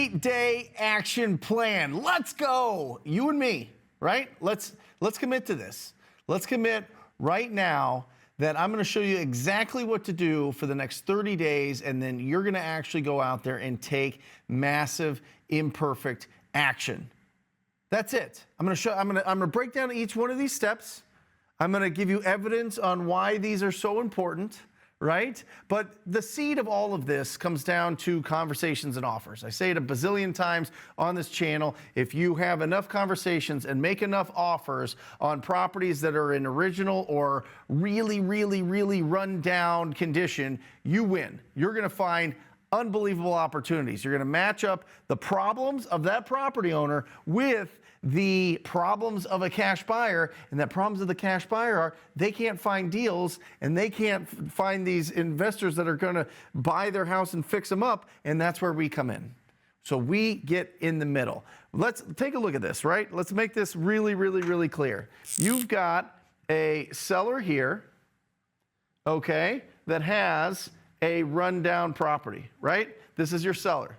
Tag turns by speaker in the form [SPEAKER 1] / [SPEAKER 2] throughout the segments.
[SPEAKER 1] 30-day action plan. Let's go. You and me, right? Let's commit to this. Let's commit right now that I'm going to show you exactly what to do for the next 30 days, and then you're going to actually go out there and take massive, imperfect action. That's it. I'm going to break down each one of these steps. I'm going to give you evidence on why these are so important, right? But the seed of all of this comes down to conversations and offers. I say it a bazillion times on this channel. If you have enough conversations and make enough offers on properties that are in original or really, really, really run down condition, you win. You're going to find unbelievable opportunities. You're going to match up the problems of that property owner with the problems of a cash buyer, and that problems of the cash buyer are they can't find deals and they can't find these investors that are going to buy their house and fix them up, and that's where we come in. So we get in the middle. Let's take a look at this, right? Let's make this really, really, really clear. You've got a seller here, okay, that has a rundown property, right? This is your seller.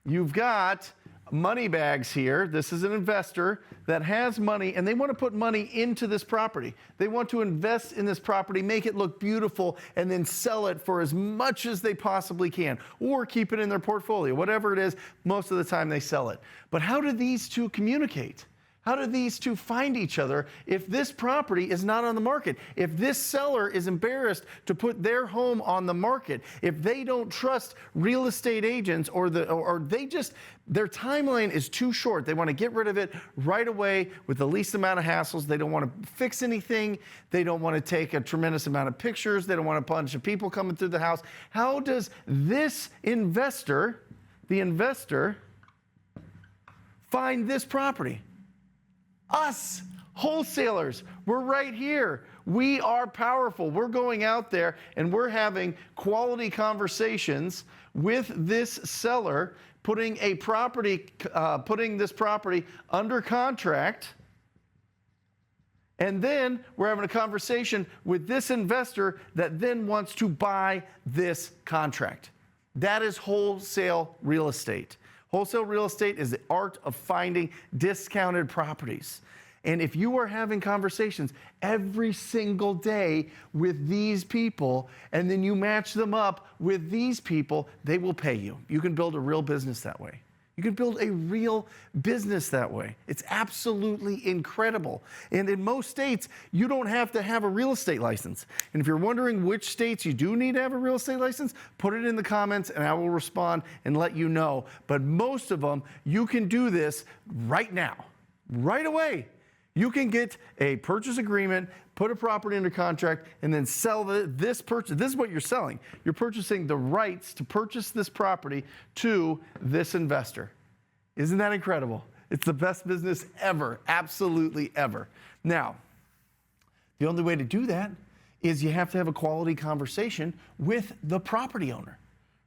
[SPEAKER 1] You've got money bags here. This is an investor that has money and they want to put money into this property. They want to invest in this property, make it look beautiful, and then sell it for as much as they possibly can, or keep it in their portfolio. Whatever it is, most of the time they sell it. But how do these two communicate? How do these two find each other if this property is not on the market? If this seller is embarrassed to put their home on the market, if they don't trust real estate agents, or they just, their timeline is too short. They want to get rid of it right away with the least amount of hassles. They don't want to fix anything. They don't want to take a tremendous amount of pictures. They don't want a bunch of people coming through the house. How does this investor, the investor, find this property? Us, wholesalers, we're right here. We are powerful. We're going out there and we're having quality conversations with this seller, putting this property under contract. And then we're having a conversation with this investor that then wants to buy this contract. That is wholesale real estate. Wholesale real estate is the art of finding discounted properties. And if you are having conversations every single day with these people, and then you match them up with these people, they will pay you. You can build a real business that way. You can build a real business that way. It's absolutely incredible. And in most states, you don't have to have a real estate license. And if you're wondering which states you do need to have a real estate license, put it in the comments and I will respond and let you know. But most of them, you can do this right now, right away. You can get a purchase agreement, put a property under contract, and then sell this purchase. This is what you're selling. You're purchasing the rights to purchase this property to this investor. Isn't that incredible? It's the best business ever, absolutely ever. Now, the only way to do that is you have to have a quality conversation with the property owner,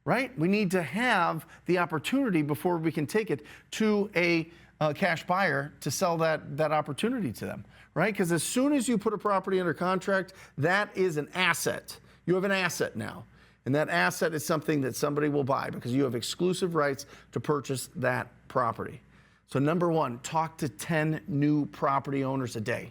[SPEAKER 1] right? We need to have the opportunity before we can take it to a cash buyer to sell that opportunity to them, right? Because as soon as you put a property under contract, that is an asset. You have an asset now. And that asset is something that somebody will buy because you have exclusive rights to purchase that property. So number one, talk to 10 new property owners a day.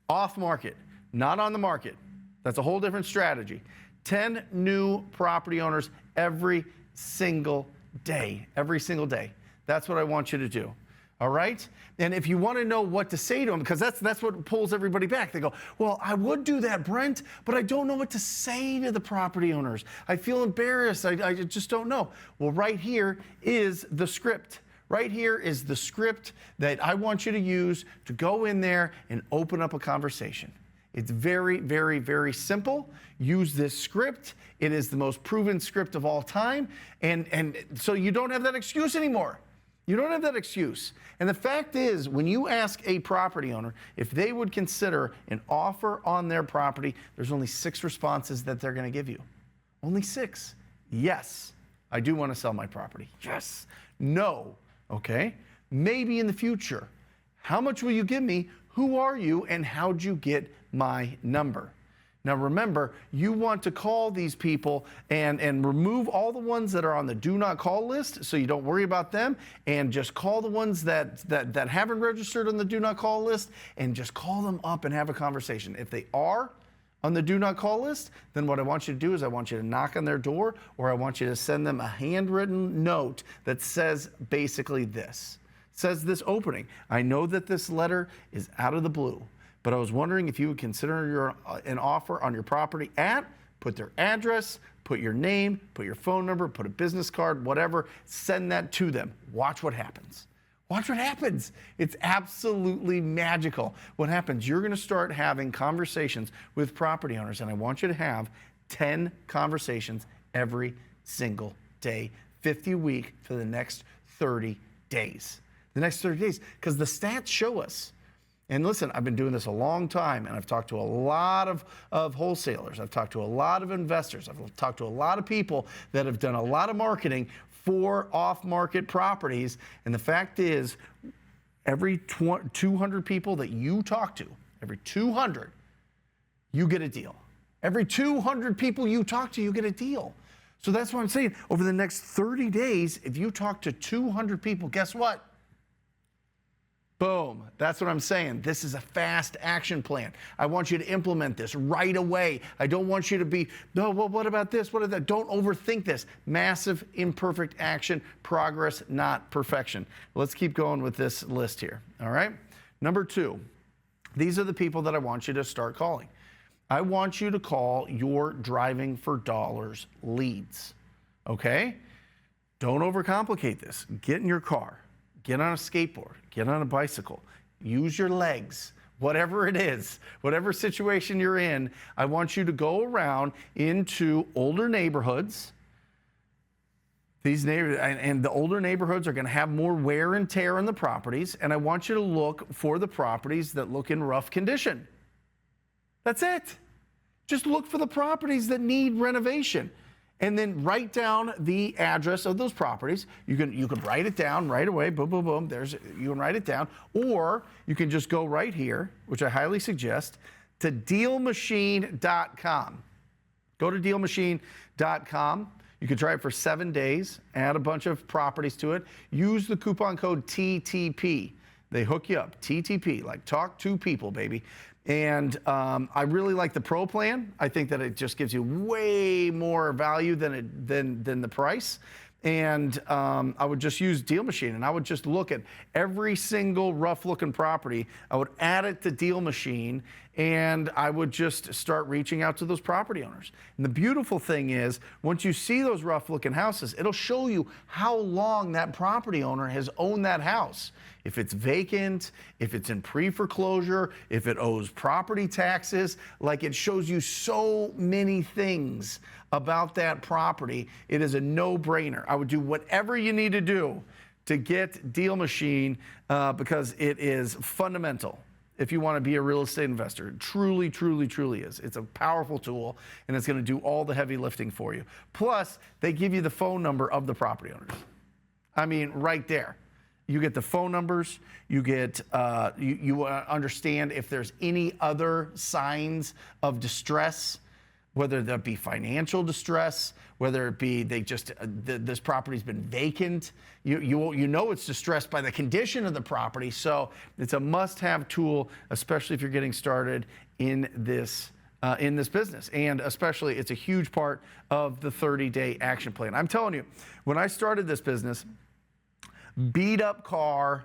[SPEAKER 1] Off market, not on the market. That's a whole different strategy. 10 new property owners every single day. Every single day. That's what I want you to do. All right? And if you want to know what to say to them, because that's what pulls everybody back. They go, well, I would do that, Brent, but I don't know what to say to the property owners. I feel embarrassed. I just don't know. Well, right here is the script. Right here is the script that I want you to use to go in there and open up a conversation. It's very, very, very simple. Use this script. It is the most proven script of all time. And so you don't have that excuse anymore. You don't have that excuse. And the fact is, when you ask a property owner if they would consider an offer on their property, there's only 6 responses that they're going to give you. Only 6. Yes, I do want to sell my property. Yes. No. Okay. Maybe in the future. How much will you give me? Who are you? And how'd you get my number? Now remember, you want to call these people and remove all the ones that are on the do not call list, so you don't worry about them, and just call the ones that haven't registered on the do not call list, and just call them up and have a conversation. If they are on the do not call list, then what I want you to do is I want you to knock on their door, or I want you to send them a handwritten note that says basically this. It says this opening: I know that this letter is out of the blue, but I was wondering if you would consider an offer on your property at, put their address, put your name, put your phone number, put a business card, whatever, send that to them. Watch what happens. Watch what happens. It's absolutely magical. What happens, you're gonna start having conversations with property owners, and I want you to have 10 conversations every single day, 50 a week for the next 30 days. The next 30 days, because the stats show us. And listen, I've been doing this a long time, and I've talked to a lot of wholesalers. I've talked to a lot of investors. I've talked to a lot of people that have done a lot of marketing for off-market properties. And the fact is, every 200 people that you talk to, every 200, you get a deal. Every 200 people you talk to, you get a deal. So that's what I'm saying. Over the next 30 days, if you talk to 200 people, guess what? Boom. That's what I'm saying. This is a fast action plan. I want you to implement this right away. I don't want you to be, no, well, what about this? What about that? Don't overthink this. Massive imperfect action, progress, not perfection. Let's keep going with this list here. All right. Number 2, these are the people that I want you to start calling. I want you to call your driving for dollars leads. Okay. Don't overcomplicate this. Get in your car. Get on a skateboard, get on a bicycle, use your legs, whatever it is, whatever situation you're in. I want you to go around into older neighborhoods. These and the older neighborhoods are going to have more wear and tear on the properties, and I want you to look for the properties that look in rough condition. That's it. Just look for the properties that need renovation. And then write down the address of those properties. You can write it down right away. Boom, boom, boom. You can write it down. Or you can just go right here, which I highly suggest, to dealmachine.com. Go to dealmachine.com. You can try it for 7 days. Add a bunch of properties to it. Use the coupon code TTP. They hook you up. TTP, like talk to people, baby. And I really like the Pro plan. I think that it just gives you way more value than the price. And I would just use Deal Machine, and I would just look at every single rough-looking property. I would add it to Deal Machine, and I would just start reaching out to those property owners. And the beautiful thing is, once you see those rough-looking houses, it'll show you how long that property owner has owned that house. If it's vacant, if it's in pre-foreclosure, if it owes property taxes, like it shows you so many things about that property. It is a no-brainer. I would do whatever you need to do to get Deal Machine because it is fundamental if you want to be a real estate investor. It truly, truly, truly is. It's a powerful tool, and it's going to do all the heavy lifting for you. Plus, they give you the phone number of the property owners. I mean, right there. You get the phone numbers, you get, you understand if there's any other signs of distress, whether that be financial distress, whether it be this property's been vacant. You know it's distressed by the condition of the property, so it's a must-have tool, especially if you're getting started in this business. And especially, it's a huge part of the 30-day action plan. I'm telling you, when I started this business, beat up car,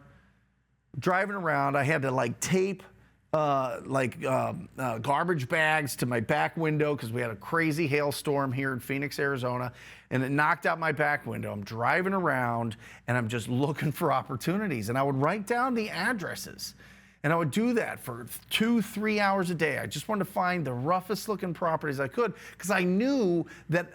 [SPEAKER 1] driving around, I had to like tape garbage bags to my back window because we had a crazy hailstorm here in Phoenix, Arizona, and it knocked out my back window. I'm driving around and I'm just looking for opportunities, and I would write down the addresses, and I would do that for 2-3 hours a day. I just wanted to find the roughest looking properties I could, because I knew that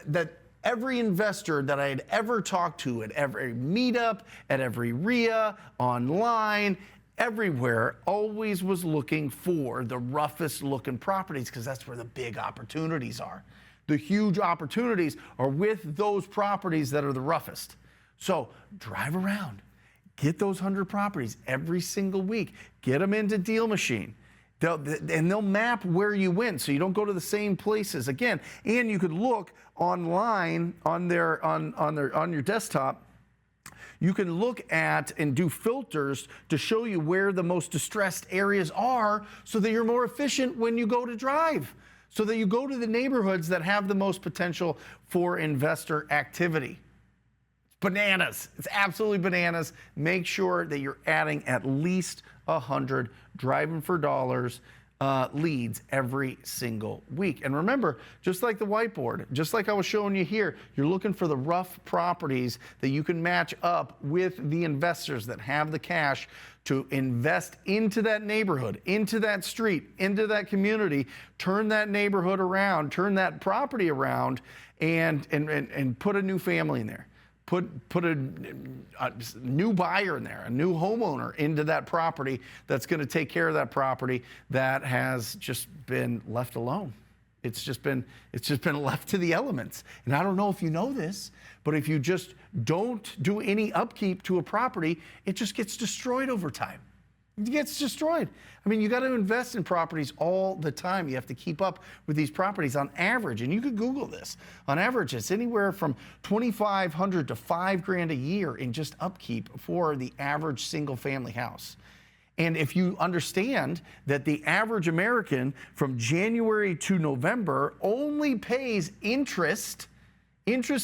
[SPEAKER 1] every investor that I had ever talked to at every meetup, at every RIA, online, everywhere, always was looking for the roughest looking properties, because that's where the big opportunities are. The huge opportunities are with those properties that are the roughest. So drive around, get those 100 properties every single week, get them into Deal Machine. They'll map where you went, so you don't go to the same places again. And you could look online on your desktop. You can look at and do filters to show you where the most distressed areas are, so that you're more efficient when you go to drive, so that you go to the neighborhoods that have the most potential for investor activity. Bananas. It's absolutely bananas. Make sure that you're adding at least 100 driving for dollars leads every single week. And remember, just like the whiteboard, just like I was showing you here, you're looking for the rough properties that you can match up with the investors that have the cash to invest into that neighborhood, into that street, into that community, turn that neighborhood around, turn that property around, and put a new family in there. Put a new buyer in there, a new homeowner into that property that's going to take care of that property that has just been left alone. It's just been left to the elements. And I don't know if you know this, but if you just don't do any upkeep to a property, it just gets destroyed over time. It gets destroyed. I mean, you got to invest in properties all the time. You have to keep up with these properties on average. And you could Google this. On average, it's anywhere from $2,500 to $5,000 a year in just upkeep for the average single family house. And if you understand that the average American from January to November only pays interest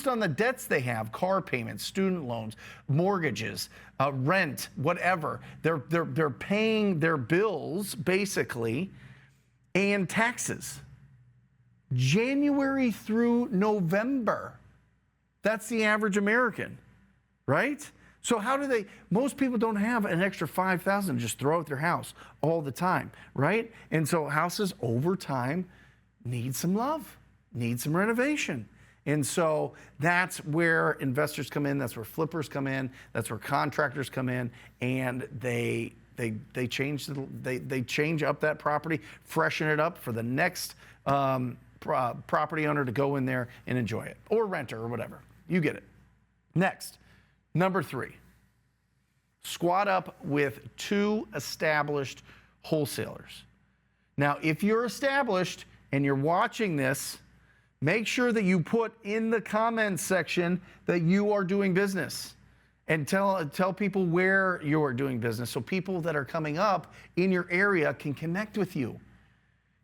[SPEAKER 1] on the debts they have, car payments, student loans, mortgages, rent, whatever. They're paying their bills, basically, and taxes. January through November. That's the average American, right? So how do they, most people don't have an extra $5,000 to just throw at their house all the time, right? And so houses over time need some love, need some renovation. And so that's where investors come in, that's where flippers come in, that's where contractors come in, and they change up that property, freshen it up for the next property owner to go in there and enjoy it, or renter or whatever. You get it. Next, number 3, squat up with 2 established wholesalers. Now, if you're established and you're watching this, make sure that you put in the comments section that you are doing business, and tell people where you are doing business, so people that are coming up in your area can connect with you.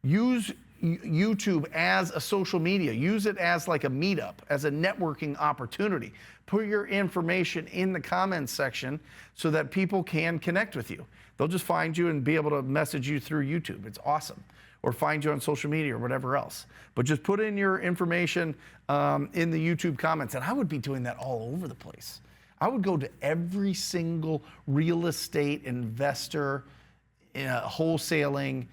[SPEAKER 1] Use YouTube as a social media. Use it as like a meetup, as a networking opportunity. Put your information in the comments section so that people can connect with you. They'll just find you and be able to message you through YouTube. It's awesome. Or find you on social media or whatever else. But just put in your information in the YouTube comments. And I would be doing that all over the place. I would go to every single real estate investor, wholesaling,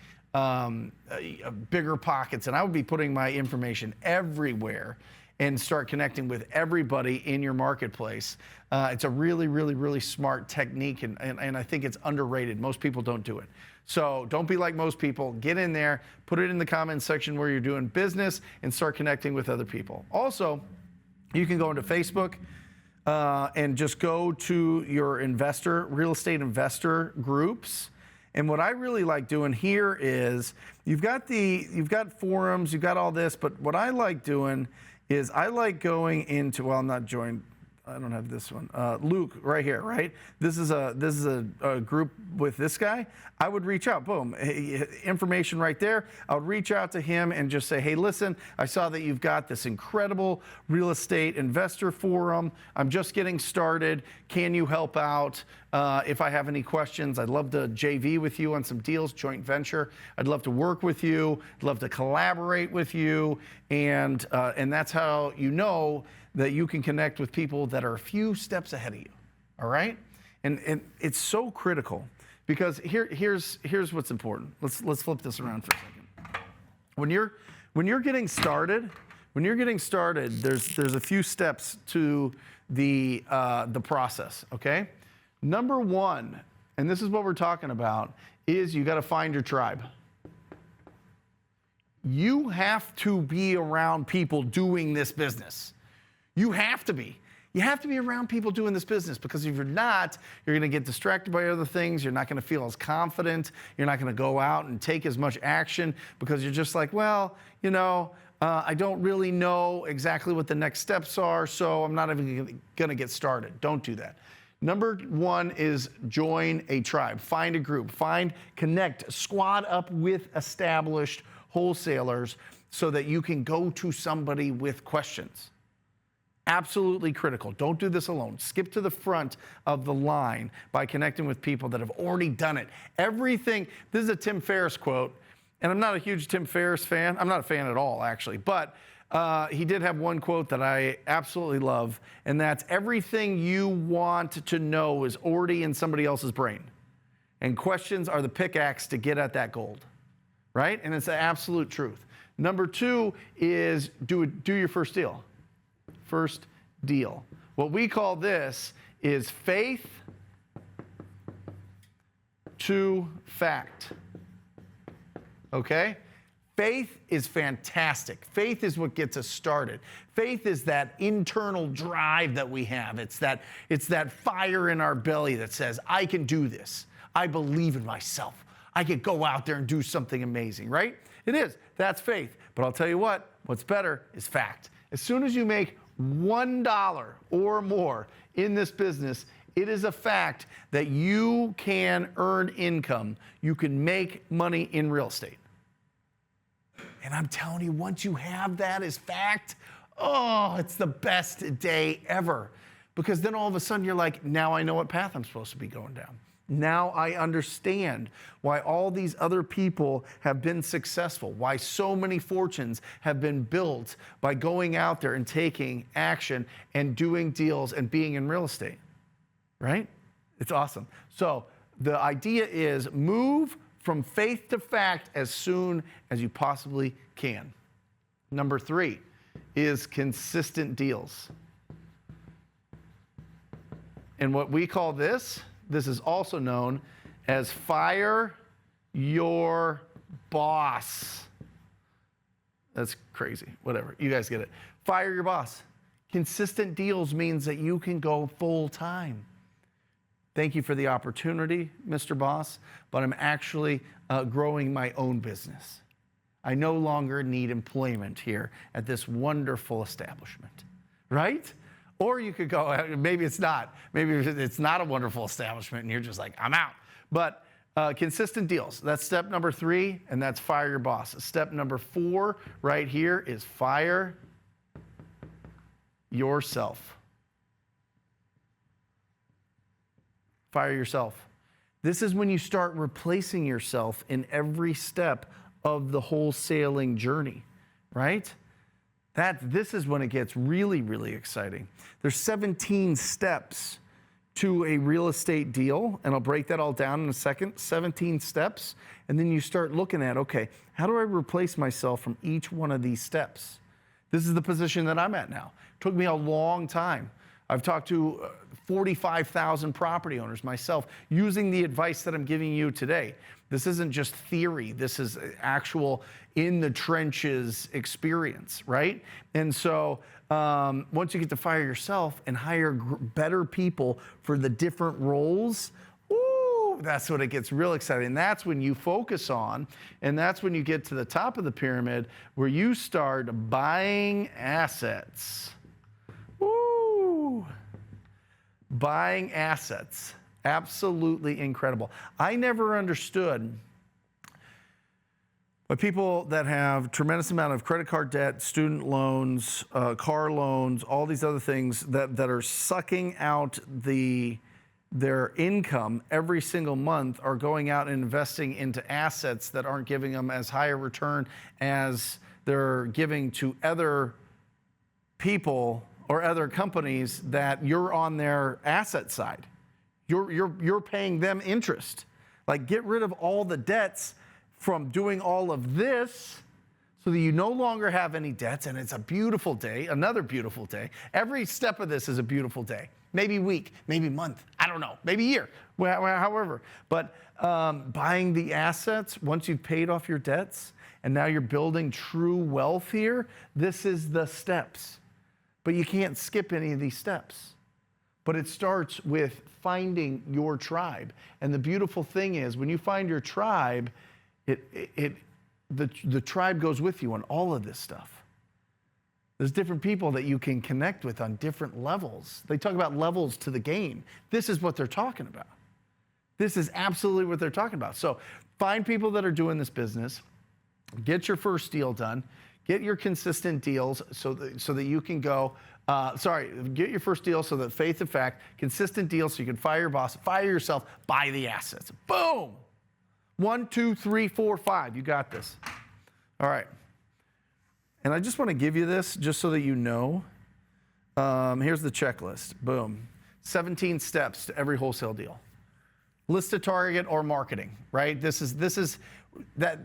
[SPEAKER 1] bigger pockets, and I would be putting my information everywhere and start connecting with everybody in your marketplace. It's a really, really, really smart technique, and I think it's underrated. Most people don't do it. So don't be like most people. Get in there, put it in the comments section where you're doing business, and start connecting with other people. Also, you can go into Facebook and just go to your real estate investor groups. And what I really like doing here is you've got forums, you've got all this, but what I like doing is I like going into, well, I'm not joined, I don't have this one. Luke, right here, right? This is a group with this guy. I would reach out, boom, information right there. I would reach out to him and just say, hey, listen, I saw that you've got this incredible real estate investor forum. I'm just getting started. Can you help out? If I have any questions, I'd love to JV with you on some deals, joint venture. I'd love to work with you. I'd love to collaborate with you. And that's how you know that you can connect with people that are a few steps ahead of you, all right? And it's so critical, because here's what's important. Let's flip this around for a second. When you're getting started, there's a few steps to the process, okay? Number 1, and this is what we're talking about, is you got to find your tribe. You have to be around people doing this business. You have to be. You have to be around people doing this business, because if you're not, you're going to get distracted by other things. You're not going to feel as confident. You're not going to go out and take as much action, because you're just like, well, I don't really know exactly what the next steps are, so I'm not even going to get started. Don't do that. Number one is join a tribe. Find a group. Connect, squad up with established wholesalers so that you can go to somebody with questions. Absolutely critical. Don't do this alone. Skip to the front of the line by connecting with people that have already done it. Everything, this is a Tim Ferriss quote, and I'm not a huge Tim Ferriss fan. I'm not a fan at all, actually, but he did have one quote that I absolutely love, and that's, everything you want to know is already in somebody else's brain, and questions are the pickaxe to get at that gold, right? And it's the absolute truth. Number two is do your first deal. First deal. What we call this is faith to fact. Okay? Faith is fantastic. Faith is what gets us started. Faith is that internal drive that we have. It's that fire in our belly that says, I can do this. I believe in myself. I can go out there and do something amazing, right? It is. That's faith. But I'll tell you what's better is fact. As soon as you make $1 or more in this business, it is a fact that you can earn income. You can make money in real estate. And I'm telling you, once you have that as fact, oh, it's the best day ever. Because then all of a sudden you're like, now I know what path I'm supposed to be going down. Now I understand why all these other people have been successful, why so many fortunes have been built by going out there and taking action and doing deals and being in real estate, right? It's awesome. So the idea is move from faith to fact as soon as you possibly can. Number three is consistent deals. And what we call this is also known as fire your boss. That's crazy. Whatever. You guys get it. Fire your boss. Consistent deals means that you can go full time. Thank you for the opportunity, Mr. Boss, but I'm actually growing my own business. I no longer need employment here at this wonderful establishment, right? Or you could go, maybe it's not. Maybe it's not a wonderful establishment and you're just like, I'm out. But consistent deals, that's step number three, and that's fire your boss. Step number four right here is fire yourself. Fire yourself. This is when you start replacing yourself in every step of the wholesaling journey, right? This is when it gets really, really exciting. There's 17 steps to a real estate deal, and I'll break that all down in a second. 17 steps, and then you start looking at, okay, how do I replace myself from each one of these steps? This is the position that I'm at now. It took me a long time. I've talked to 45,000 property owners myself using the advice that I'm giving you today. This isn't just theory. This is actual in the trenches experience, right? And so once you get to fire yourself and hire better people for the different roles, ooh, that's when it gets real exciting. And that's when you focus on, and that's when you get to the top of the pyramid where you start buying assets. Woo! Buying assets. Absolutely incredible. I never understood why people that have tremendous amount of credit card debt, student loans, car loans, all these other things that are sucking out their income every single month are going out and investing into assets that aren't giving them as high a return as they're giving to other people or other companies that you're on their asset side. You're paying them interest. Like, get rid of all the debts from doing all of this so that you no longer have any debts, and it's a beautiful day, another beautiful day. Every step of this is a beautiful day. Maybe week, maybe month, I don't know, maybe year, however. But buying the assets, once you've paid off your debts, and now you're building true wealth here, this is the steps. But you can't skip any of these steps. But it starts with finding your tribe. And the beautiful thing is, when you find your tribe, the tribe goes with you on all of this stuff. There's different people that you can connect with on different levels. They talk about levels to the game. This is what they're talking about. This is absolutely what they're talking about. So find people that are doing this business, get your first deal done, get your consistent deals so that you can go, get your first deal so that faith and fact, consistent deals so you can fire your boss, fire yourself, buy the assets. Boom! 1, 2, 3, 4, 5. You got this. All right. And I just want to give you this just so that you know. Here's the checklist. Boom. 17 steps to every wholesale deal. List a target or marketing, right? This is that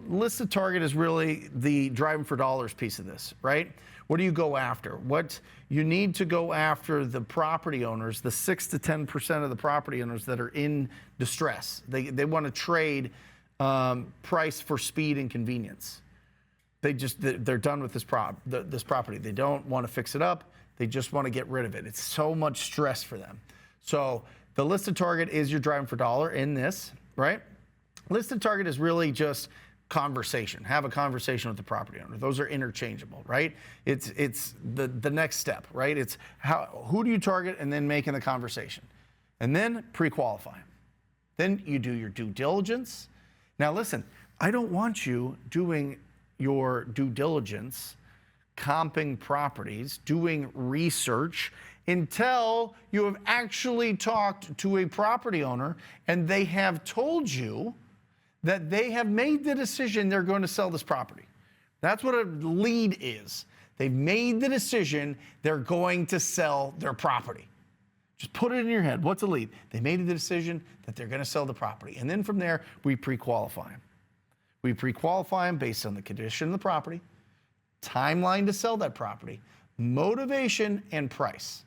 [SPEAKER 1] list a target is really the driving for dollars piece of this, right? What do you go after? What you need to go after the property owners, the 6 to 10% of the property owners that are in distress. They want to trade price for speed and convenience. They're done with this property. They don't want to fix it up. They just want to get rid of it. It's so much stress for them. So the listed target is your driving for dollar in this, right? Listed target is really just conversation. Have a conversation with the property owner. Those are interchangeable, right? It's the next step, right? It's who do you target, and then making the conversation. And then pre-qualify. Then you do your due diligence. Now listen, I don't want you doing your due diligence, comping properties, doing research until you have actually talked to a property owner and they have told you that they have made the decision they're going to sell this property. That's what a lead is. They've made the decision they're going to sell their property. Just put it in your head. What's a lead? They made the decision that they're going to sell the property. And then from there, we pre-qualify them. We pre-qualify them based on the condition of the property, timeline to sell that property, motivation, and price.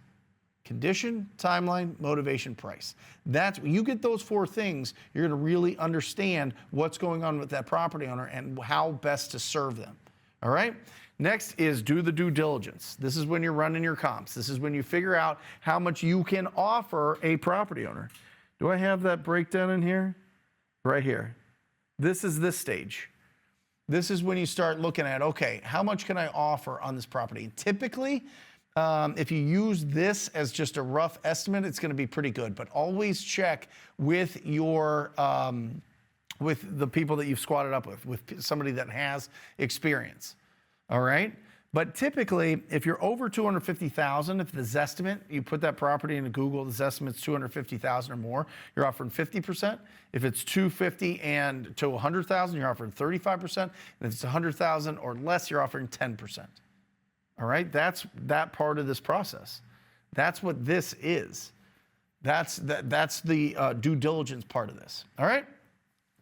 [SPEAKER 1] Condition, timeline, motivation, price. That's when you get those 4 things, you're going to really understand what's going on with that property owner and how best to serve them. All right? Next is do the due diligence. This is when you're running your comps. This is when you figure out how much you can offer a property owner. Do I have that breakdown in here? Right here. This is this stage. This is when you start looking at, okay, how much can I offer on this property? And typically, if you use this as just a rough estimate, it's going to be pretty good. But always check with your with the people that you've squatted up with somebody that has experience. All right. But typically, if you're over $250,000, if the Zestimate, you put that property into Google, the Zestimate's $250,000 or more, you're offering 50%. If it's $250,000 and to $100,000, you're offering 35%. And if it's $100,000 or less, you're offering 10%. All right, that's that part of this process. That's what this is. That's the due diligence part of this. All right.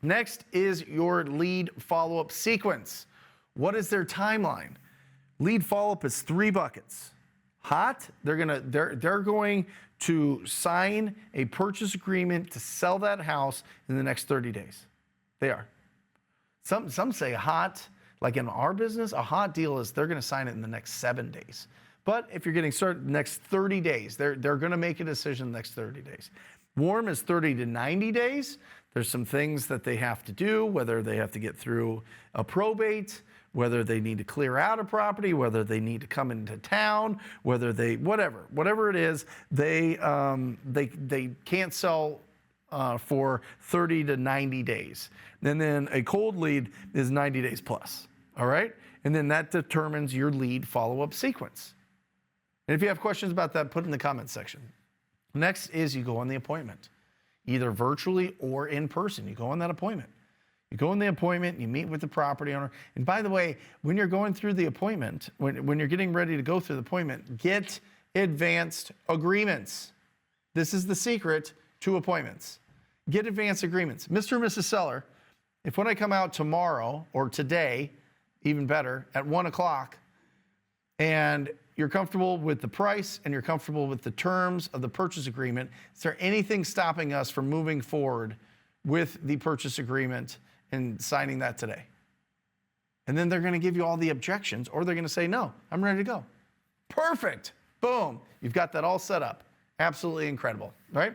[SPEAKER 1] Next is your lead follow-up sequence. What is their timeline? Lead follow-up is 3 buckets. Hot, they're going to sign a purchase agreement to sell that house in the next 30 days. They are. Some say hot, like in our business, a hot deal is they're going to sign it in the next 7 days. But if you're getting started next 30 days, they're going to make a decision the next 30 days. Warm is 30 to 90 days. There's some things that they have to do, whether they have to get through a probate, whether they need to clear out a property, whether they need to come into town, whether they, whatever it is, they can't sell for 30 to 90 days. And then a cold lead is 90 days plus, all right? And then that determines your lead follow-up sequence. And if you have questions about that, put it in the comments section. Next is you go on the appointment, either virtually or in person. You go on that appointment. You go in the appointment, you meet with the property owner. And by the way, when you're going through the appointment, when you're getting ready to go through the appointment, get advanced agreements. This is the secret to appointments. Get advanced agreements. Mr. and Mrs. Seller, if when I come out tomorrow or today, even better, at 1 o'clock, and you're comfortable with the price and you're comfortable with the terms of the purchase agreement, is there anything stopping us from moving forward with the purchase agreement and signing that today? And then they're going to give you all the objections, or they're going to say, no, I'm ready to go. Perfect. Boom. You've got that all set up. Absolutely incredible, right?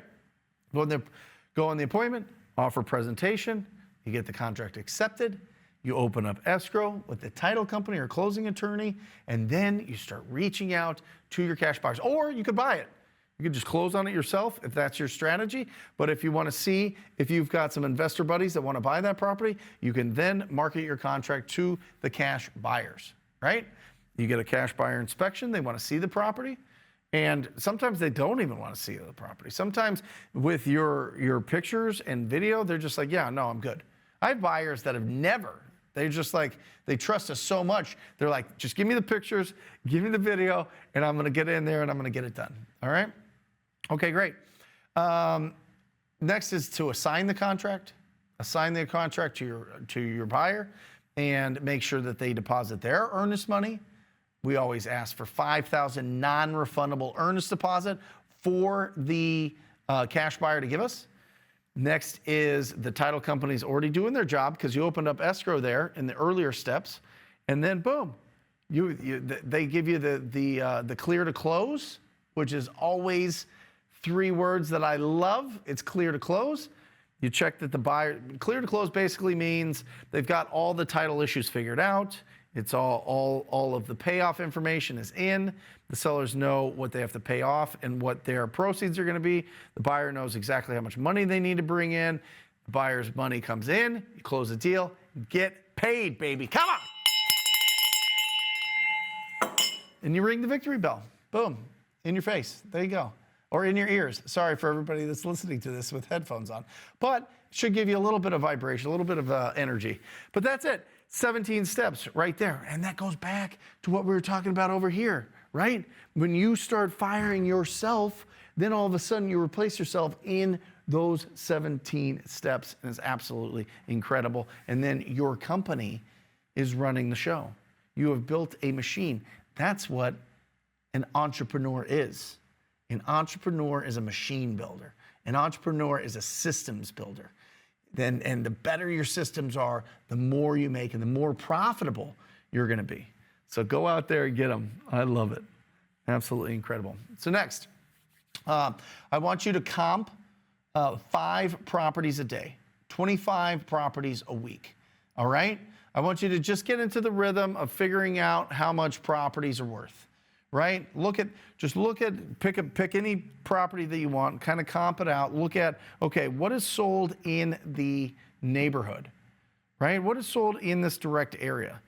[SPEAKER 1] Go on the appointment, offer presentation, you get the contract accepted, you open up escrow with the title company or closing attorney, and then you start reaching out to your cash buyers. Or you could buy it. You could just close on it yourself if that's your strategy. But if you want to see if you've got some investor buddies that want to buy that property, you can then market your contract to the cash buyers, right? You get a cash buyer inspection. They want to see the property. And sometimes they don't even want to see the property. Sometimes with your pictures and video, they're just like, yeah, no, I'm good. I have buyers that have never, they're just like, they trust us so much. They're like, just give me the pictures, give me the video, and I'm going to get in there and I'm going to get it done. All right? Okay, great. Next is to assign the contract. Assign the contract to your buyer and make sure that they deposit their earnest money. We always ask for $5,000 non-refundable earnest deposit for the cash buyer to give us. Next is the title company's already doing their job because you opened up escrow there in the earlier steps, and then boom, they give you the clear to close, which is always 3 words that I love. It's clear to close. You check that the buyer, clear to close basically means they've got all the title issues figured out. It's all of the payoff information is in. The sellers know what they have to pay off and what their proceeds are going to be. The buyer knows exactly how much money they need to bring in. The buyer's money comes in, you close the deal, get paid, baby. Come on. And you ring the victory bell. Boom. In your face. There you go. Or in your ears. Sorry for everybody that's listening to this with headphones on. But it should give you a little bit of vibration, a little bit of energy. But that's it. 17 steps right there. And that goes back to what we were talking about over here, right? When you start firing yourself, then all of a sudden you replace yourself in those 17 steps. And it's absolutely incredible. And then your company is running the show. You have built a machine. That's what an entrepreneur is. An entrepreneur is a machine builder. An entrepreneur is a systems builder. And the better your systems are, the more you make and the more profitable you're going to be. So go out there and get them. I love it. Absolutely incredible. So next, I want you to comp 5 properties a day, 25 properties a week. All right? I want you to just get into the rhythm of figuring out how much properties are worth. Right? Pick any property that you want, kind of comp it out. Look at, okay, what is sold in the neighborhood, right? What is sold in this direct area?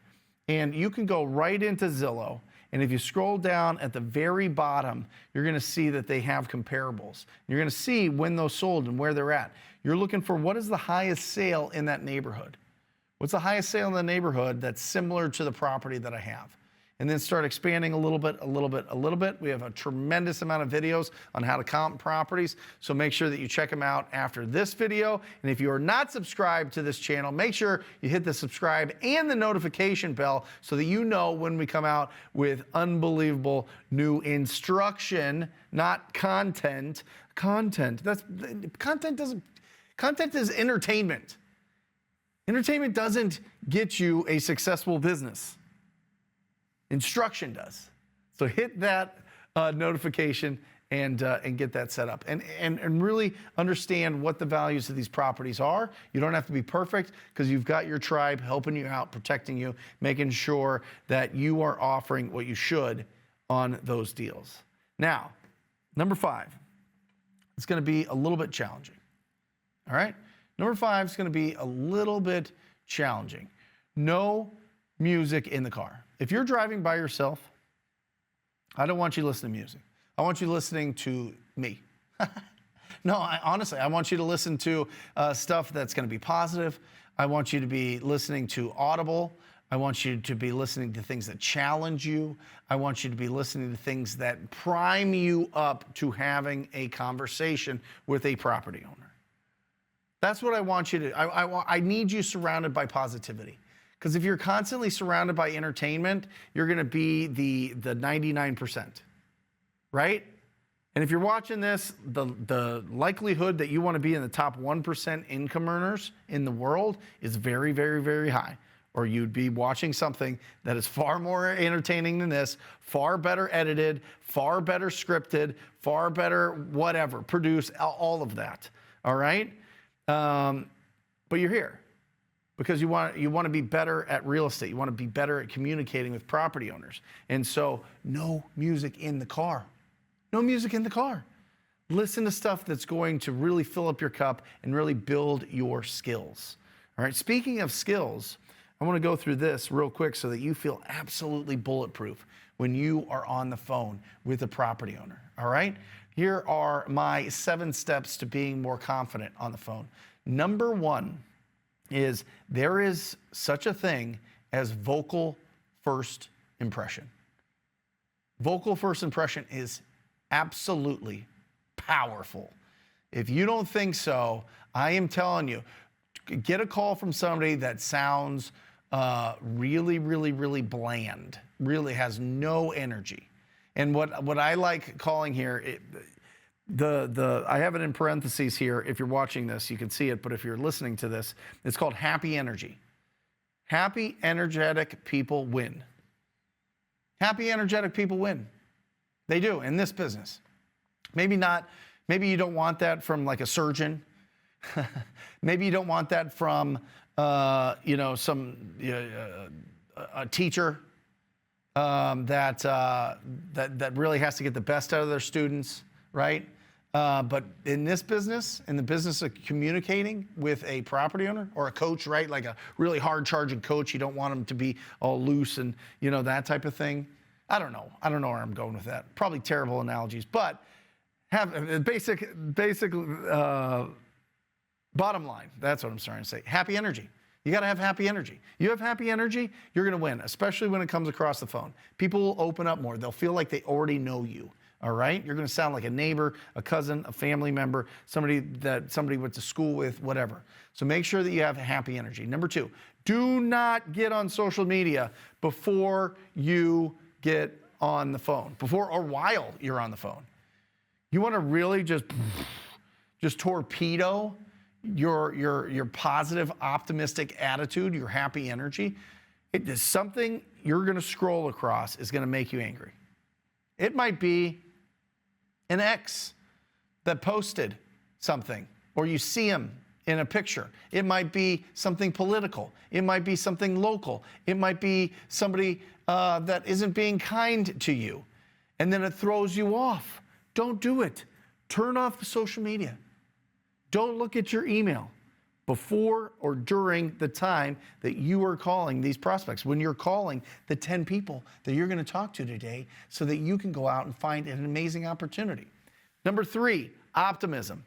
[SPEAKER 1] And you can go right into Zillow. And if you scroll down at the very bottom, you're going to see that they have comparables. You're going to see when those sold and where they're at. You're looking for what is the highest sale in that neighborhood? What's the highest sale in the neighborhood that's similar to the property that I have? And then start expanding a little bit. We have a tremendous amount of videos on how to comp properties, so make sure that you check them out after this video. And if you are not subscribed to this channel, make sure you hit the subscribe and the notification bell so that you know when we come out with unbelievable new instruction, not content. Content is entertainment. Entertainment doesn't get you a successful business. Instruction does. So hit that notification and get that set up. And really understand what the values of these properties are. You don't have to be perfect because you've got your tribe helping you out, protecting you, making sure that you are offering what you should on those deals. Now, number 5, it's going to be a little bit challenging. All right? Number 5 is going to be a little bit challenging. No music in the car. If you're driving by yourself, I don't want you listening to music. I want you listening to me. No, honestly, I want you to listen to stuff that's going to be positive. I want you to be listening to Audible. I want you to be listening to things that challenge you. I want you to be listening to things that prime you up to having a conversation with a property owner. That's what I want you to. I need you surrounded by positivity. Because if you're constantly surrounded by entertainment, you're going to be the 99%, right? And if you're watching this, the likelihood that you want to be in the top 1% income earners in the world is very, very, very high, or you'd be watching something that is far more entertaining than this, far better edited, far better scripted, far better whatever, produced, all of that, all right? But you're here because you want to be better at real estate. You want to be better at communicating with property owners. And so no music in the car. No music in the car. Listen to stuff that's going to really fill up your cup and really build your skills. All right, speaking of skills, I want to go through this real quick so that you feel absolutely bulletproof when you are on the phone with a property owner. All right, here are my 7 steps to being more confident on the phone. Number 1 is there is such a thing as vocal first impression. Vocal first impression is absolutely powerful. If you don't think so, I am telling you, get a call from somebody that sounds really, really, really bland, really has no energy. And what I like calling here, I have it in parentheses here. If you're watching this, you can see it, but if you're listening to this, it's called happy energy. Happy, energetic people win. Happy, energetic people win. They do in this business. Maybe not, maybe you don't want that from like a surgeon. Maybe you don't want that from, a teacher that really has to get the best out of their students, right? But in this business, in the business of communicating with a property owner or a coach, right? Like a really hard charging coach, you don't want them to be all loose and, that type of thing. I don't know where I'm going with that. Probably terrible analogies, but have basic bottom line. That's what I'm trying to say. Happy energy. You got to have happy energy. You have happy energy, you're going to win, especially when it comes across the phone. People will open up more. They'll feel like they already know you. All right? You're going to sound like a neighbor, a cousin, a family member, somebody went to school with, whatever. So make sure that you have happy energy. Number 2, do not get on social media before you get on the phone, before or while you're on the phone. You want to really just torpedo your positive, optimistic attitude, your happy energy. It is something you're going to scroll across is going to make you angry. It might be an ex that posted something, or you see him in a picture. It might be something political. It might be something local. It might be somebody that isn't being kind to you, and then it throws you off. Don't do it. Turn off the social media. Don't look at your email before or during the time that you are calling these prospects, when you're calling the 10 people that you're going to talk to today so that you can go out and find an amazing opportunity. Number 3, optimism.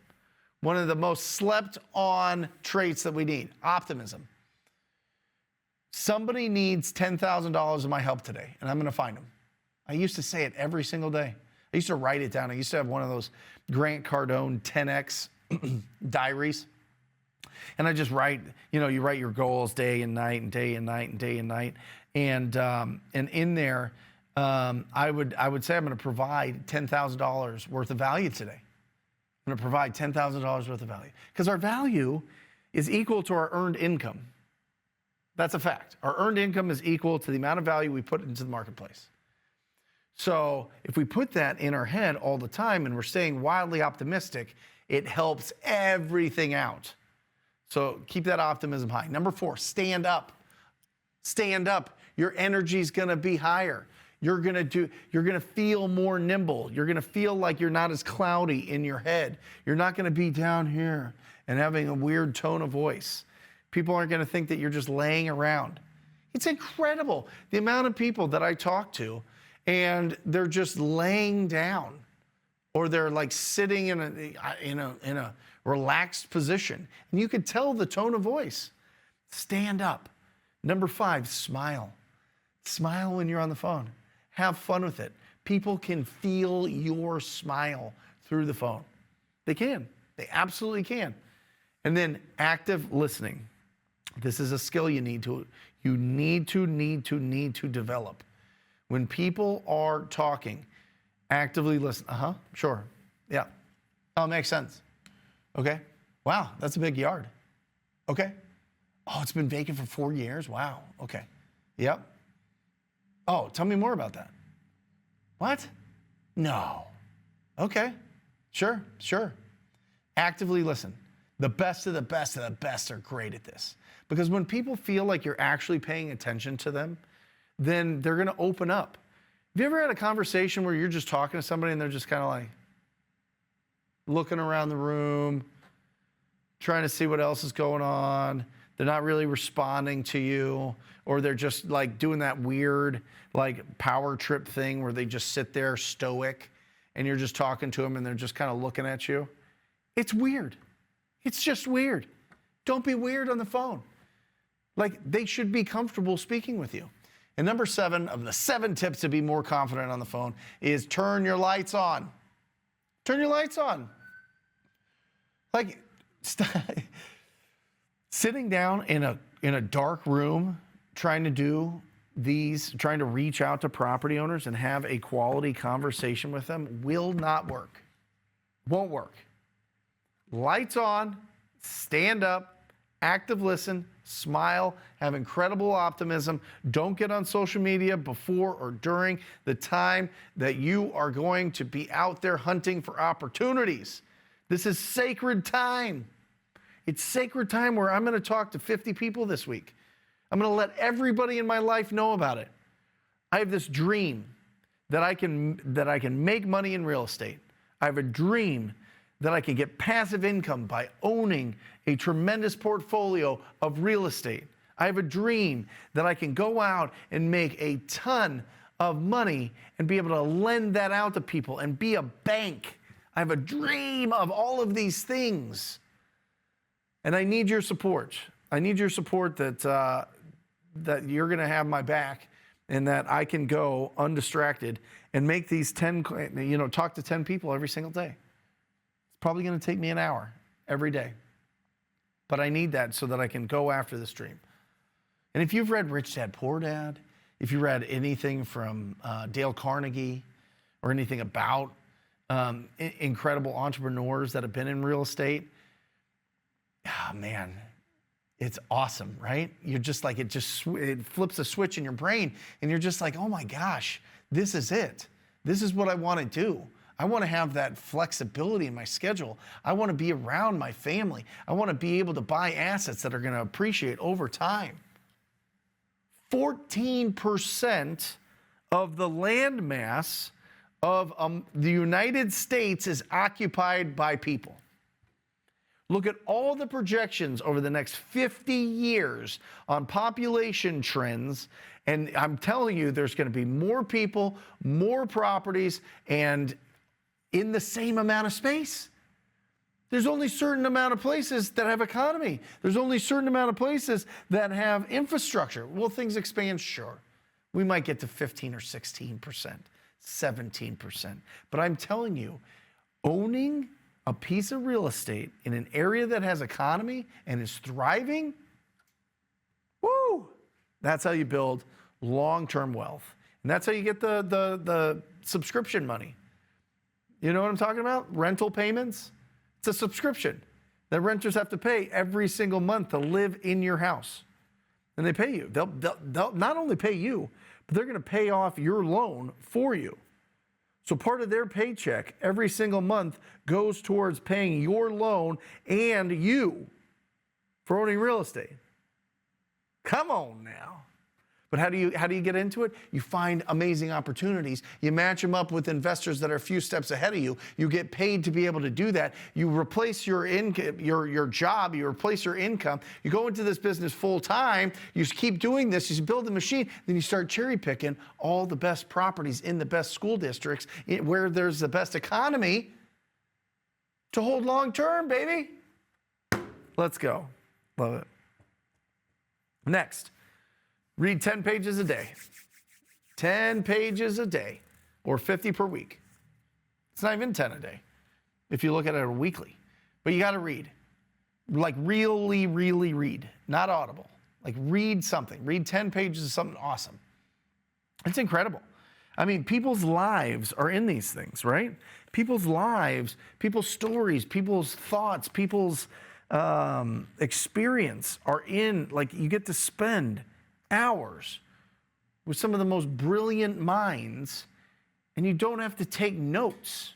[SPEAKER 1] One of the most slept on traits that we need, optimism. Somebody needs $10,000 of my help today, and I'm going to find them. I used to say it every single day. I used to write it down. I used to have one of those Grant Cardone 10X diaries. And I just write, you write your goals day and night and day and night and day and night. And in there, I would say I'm going to provide $10,000 worth of value today. I'm going to provide $10,000 worth of value. Because our value is equal to our earned income. That's a fact. Our earned income is equal to the amount of value we put into the marketplace. So if we put that in our head all the time and we're staying wildly optimistic, it helps everything out. So keep that optimism high. Number 4, stand up. Stand up. Your energy's going to be higher. You're going to feel more nimble. You're going to feel like you're not as cloudy in your head. You're not going to be down here and having a weird tone of voice. People aren't going to think that you're just laying around. It's incredible the amount of people that I talk to and they're just laying down, or they're like sitting in a relaxed position. And you can tell the tone of voice. Stand up. Number 5, smile. Smile when you're on the phone. Have fun with it. People can feel your smile through the phone. They can. They absolutely can. And then active listening. This is a skill you need to develop. When people are talking, actively listen. Sure. Yeah. Oh, makes sense. Okay. Wow, that's a big yard. Okay. Oh, it's been vacant for 4 years? Wow, okay. Yep. Oh, tell me more about that. What? No. Okay, sure. Actively listen. The best of the best of the best are great at this. Because when people feel like you're actually paying attention to them, then they're gonna open up. Have you ever had a conversation where you're just talking to somebody and they're just kind of like looking around the room, trying to see what else is going on? They're not really responding to you, or they're just like doing that weird like power trip thing where they just sit there stoic and you're just talking to them and they're just kind of looking at you. It's weird. It's just weird. Don't be weird on the phone. Like, they should be comfortable speaking with you. And number 7 of the 7 tips to be more confident on the phone is turn your lights on. Turn your lights on. Like, sitting down in a dark room trying to reach out to property owners and have a quality conversation with them will not work. Won't work. Lights on, stand up, active listen, smile, have incredible optimism. Don't get on social media before or during the time that you are going to be out there hunting for opportunities. This is sacred time. It's sacred time where I'm going to talk to 50 people this week. I'm going to let everybody in my life know about it. I have this dream that I can make money in real estate. I have a dream that I can get passive income by owning a tremendous portfolio of real estate. I have a dream that I can go out and make a ton of money and be able to lend that out to people and be a bank. I have a dream of all of these things. And I need your support. I need your support that you're going to have my back and that I can go undistracted and make these 10, talk to 10 people every single day. It's probably going to take me an hour every day. But I need that so that I can go after this dream. And if you've read Rich Dad, Poor Dad, if you read anything from Dale Carnegie or anything about incredible entrepreneurs that have been in real estate, man, it's awesome, right? You're just like, it flips a switch in your brain and you're just like, oh my gosh, this is it. This is what I want to do. I want to have that flexibility in my schedule. I want to be around my family. I want to be able to buy assets that are going to appreciate over time. 14% of the land mass of the United States is occupied by people. Look at all the projections over the next 50 years on population trends, and I'm telling you, there's going to be more people, more properties, and in the same amount of space. There's only a certain amount of places that have economy. There's only a certain amount of places that have infrastructure. Will things expand? Sure. We might get to 15 or 16%, 17%. But I'm telling you, owning a piece of real estate in an area that has economy and is thriving, woo, that's how you build long-term wealth. And that's how you get the subscription money. You know what I'm talking about? Rental payments. It's a subscription that renters have to pay every single month to live in your house. And they pay you. They'll not only pay you, but they're going to pay off your loan for you. So part of their paycheck every single month goes towards paying your loan and you for owning real estate. Come on now. But how do you get into it? You find amazing opportunities. You match them up with investors that are a few steps ahead of you. You get paid to be able to do that. You replace your income, your job, you replace your income. You go into this business full time. You keep doing this. You build the machine. Then you start cherry picking all the best properties in the best school districts where there's the best economy to hold long term, baby. Let's go. Love it. Next. Read 10 pages a day. 10 pages a day, or 50 per week. It's not even 10 a day if you look at it weekly. But you got to read. Like really, really read. Not audible. Like read something. Read 10 pages of something awesome. It's incredible. I mean, people's lives are in these things, right? People's lives, people's stories, people's thoughts, people's experience are in, like you get to spend hours with some of the most brilliant minds, and you don't have to take notes.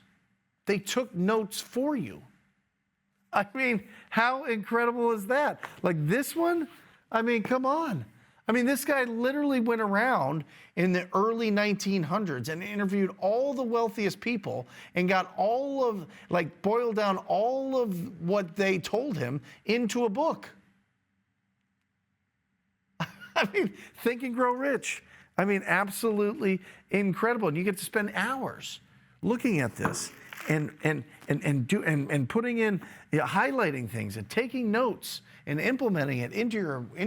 [SPEAKER 1] They took notes for you. I mean, how incredible is that? Like this one, I mean, come on. I mean, this guy literally went around in the early 1900s and interviewed all the wealthiest people and got all of, like, boiled down all of what they told him into a book. I mean, Think and Grow Rich. I mean, absolutely incredible. And you get to spend hours looking at this and putting in, you know, highlighting things and taking notes and implementing it into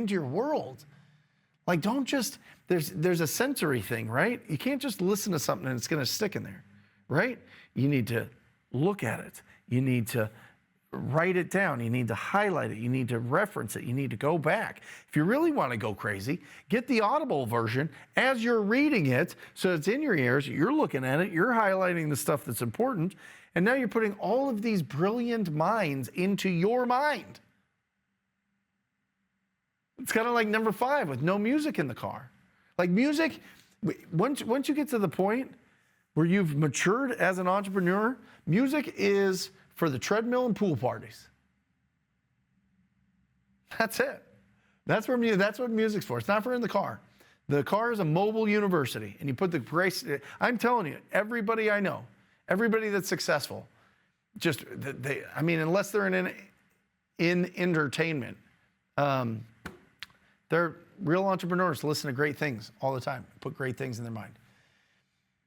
[SPEAKER 1] your world. Like, don't just, there's a sensory thing, right? You can't just listen to something and it's going to stick in there, right? You need to look at it. You need to write it down. You need to highlight it. You need to reference it. You need to go back. If you really want to go crazy, get the Audible version as you're reading it so it's in your ears. You're looking at it. You're highlighting the stuff that's important. And now you're putting all of these brilliant minds into your mind. It's kind of like number 5 with no music in the car. Like music, once you get to the point where you've matured as an entrepreneur, music is for the treadmill and pool parties. That's it. That's what music's for. It's not for in the car. The car is a mobile university, and you put the grace. I'm telling you, everybody I know, everybody that's successful, just I mean, unless they're in entertainment. They're real entrepreneurs, listen to great things all the time, put great things in their mind.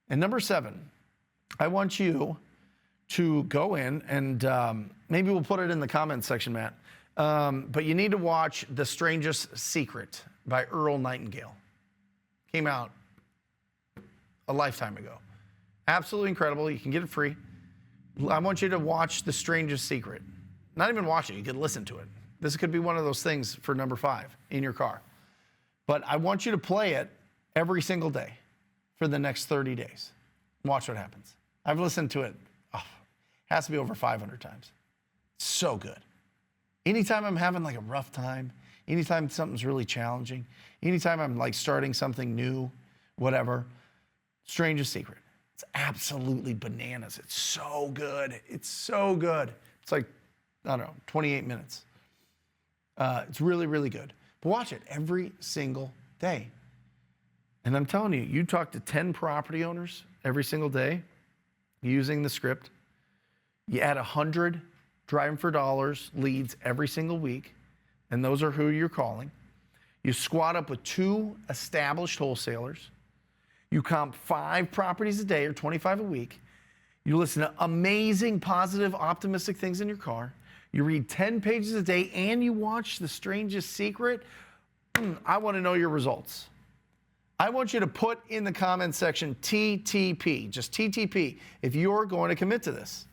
[SPEAKER 1] And number 7, I want you to go in and maybe we'll put it in the comments section, Matt, but you need to watch The Strangest Secret by Earl Nightingale. Came out a lifetime ago. Absolutely incredible. You can get it free. I want you to watch The Strangest Secret. Not even watch it, you can listen to it. This could be one of those things for number 5 in your car. But I want you to play it every single day for the next 30 days. Watch what happens. I've listened to it, has to be over 500 times. So good. Anytime I'm having like a rough time, anytime something's really challenging, anytime I'm like starting something new, whatever, Strangest Secret. It's absolutely bananas. It's so good. It's so good. It's like, I don't know, 28 minutes. It's really, really good. But watch it every single day. And I'm telling you, you talk to 10 property owners every single day using the script. You add 100 driving for dollars leads every single week, and those are who you're calling. You squat up with 2 established wholesalers. You comp 5 properties a day or 25 a week. You listen to amazing, positive, optimistic things in your car. You read 10 pages a day and you watch The Strangest Secret. I want to know your results. I want you to put in the comments section TTP, just TTP, if you're going to commit to this.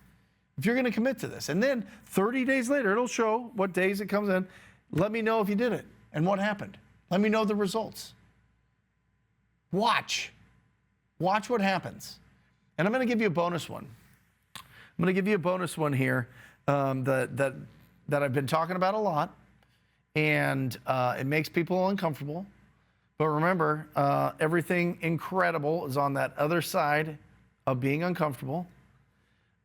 [SPEAKER 1] If you're going to commit to this. And then 30 days later, it'll show what days it comes in. Let me know if you did it and what happened. Let me know the results. Watch. Watch what happens. And I'm going to give you a bonus one. I'm going to give you a bonus one here. That I've been talking about a lot, and it makes people uncomfortable. But remember, everything incredible is on that other side of being uncomfortable.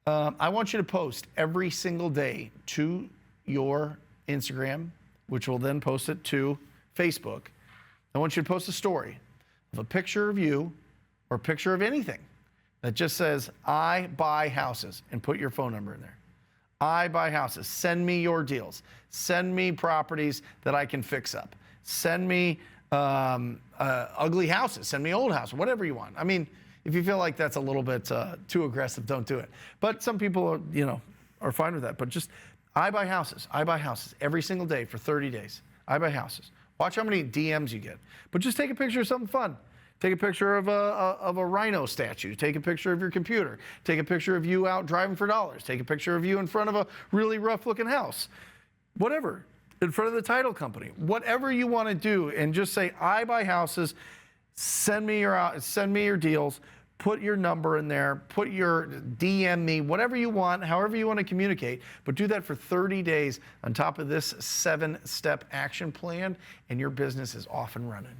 [SPEAKER 1] I want you to post every single day to your Instagram, which will then post it to Facebook. I want you to post a story of a picture of you or a picture of anything that just says, I buy houses, and put your phone number in there. I buy houses. Send me your deals. Send me properties that I can fix up. Send me ugly houses. Send me old houses, whatever you want. I mean, if you feel like that's a little bit too aggressive, don't do it. But some people are fine with that. But just, I buy houses. I buy houses every single day for 30 days. I buy houses. Watch how many DMs you get. But just take a picture of something fun. Take a picture of a rhino statue. Take a picture of your computer. Take a picture of you out driving for dollars. Take a picture of you in front of a really rough-looking house. Whatever. In front of the title company. Whatever you want to do, and just say, I buy houses. Send me your deals. put your number in there, put your DM me, whatever you want, however you want to communicate, but do that for 30 days on top of this 7-step action plan, and your business is off and running.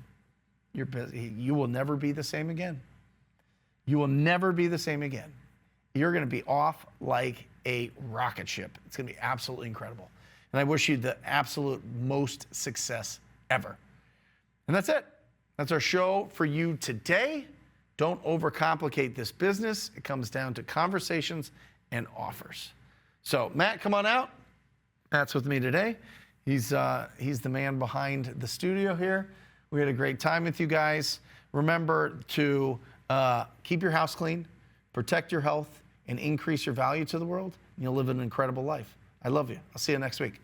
[SPEAKER 1] You will never be the same again. You will never be the same again. You're going to be off like a rocket ship. It's going to be absolutely incredible. And I wish you the absolute most success ever. And that's it. That's our show for you today. Don't overcomplicate this business. It comes down to conversations and offers. So Matt, come on out. Matt's with me today. He's the man behind the studio here. We had a great time with you guys. Remember to keep your house clean, protect your health, and increase your value to the world. You'll live an incredible life. I love you. I'll see you next week.